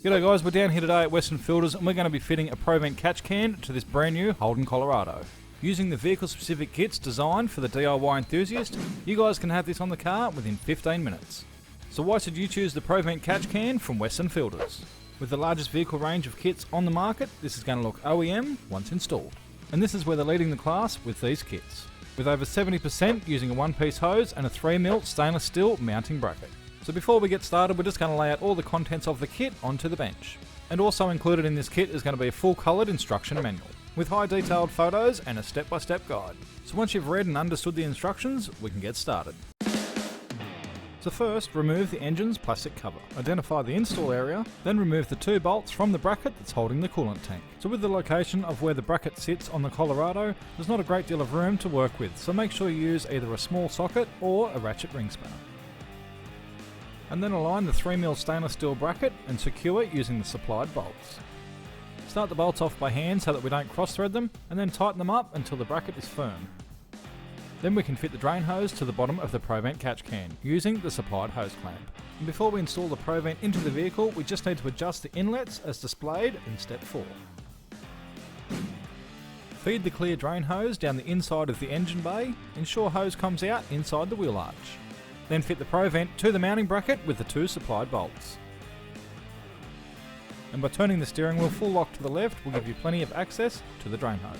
G'day guys, we're down here today at Western Filters and we're going to be fitting a Provent catch can to this brand new Holden, Colorado. Using the vehicle specific kits designed for the DIY enthusiast, you guys can have this on the car within 15 minutes. So why should you choose the Provent catch can from Western Filters? With the largest vehicle range of kits on the market, this is going to look OEM once installed. And this is where they're leading the class with these kits. With over 70% using a one-piece hose and a 3mm stainless steel mounting bracket. So before we get started, we're just going to lay out all the contents of the kit onto the bench. And also included in this kit is going to be a full coloured instruction manual, with high detailed photos and a step-by-step guide. So once you've read and understood the instructions, we can get started. So first, remove the engine's plastic cover. Identify the install area, then remove the two bolts from the bracket that's holding the coolant tank. So with the location of where the bracket sits on the Colorado, there's not a great deal of room to work with, so make sure you use either a small socket or a ratchet ring spinner. And then align the 3mm stainless steel bracket and secure it using the supplied bolts. Start the bolts off by hand so that we don't cross thread them, and then tighten them up until the bracket is firm. Then we can fit the drain hose to the bottom of the Provent catch can, using the supplied hose clamp. And before we install the Provent into the vehicle, we just need to adjust the inlets as displayed in step 4. Feed the clear drain hose down the inside of the engine bay, ensure hose comes out inside the wheel arch. Then fit the Provent to the mounting bracket with the two supplied bolts. And by turning the steering wheel full lock to the left will give you plenty of access to the drain hose.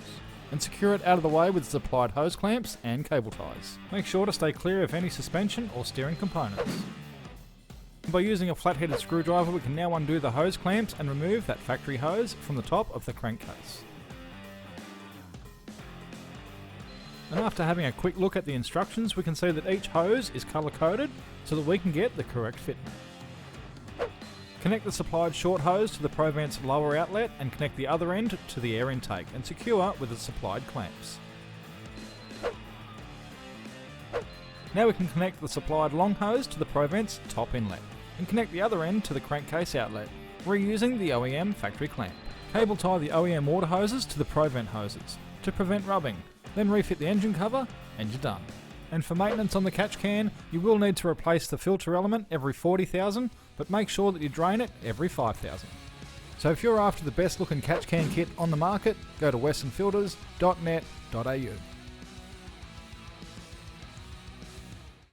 And secure it out of the way with supplied hose clamps and cable ties. Make sure to stay clear of any suspension or steering components. And by using a flat-headed screwdriver, we can now undo the hose clamps and remove that factory hose from the top of the crankcase. And after having a quick look at the instructions, we can see that each hose is colour-coded so that we can get the correct fitment. Connect the supplied short hose to the Provent's lower outlet and connect the other end to the air intake and secure with the supplied clamps. Now we can connect the supplied long hose to the Provent's top inlet and connect the other end to the crankcase outlet, reusing the OEM factory clamp. Cable tie the OEM water hoses to the Provent hoses to prevent rubbing. Then refit the engine cover and you're done. And for maintenance on the catch can, you will need to replace the filter element every 40,000, but make sure that you drain it every 5,000. So if you're after the best looking catch can kit on the market, go to westernfilters.net.au.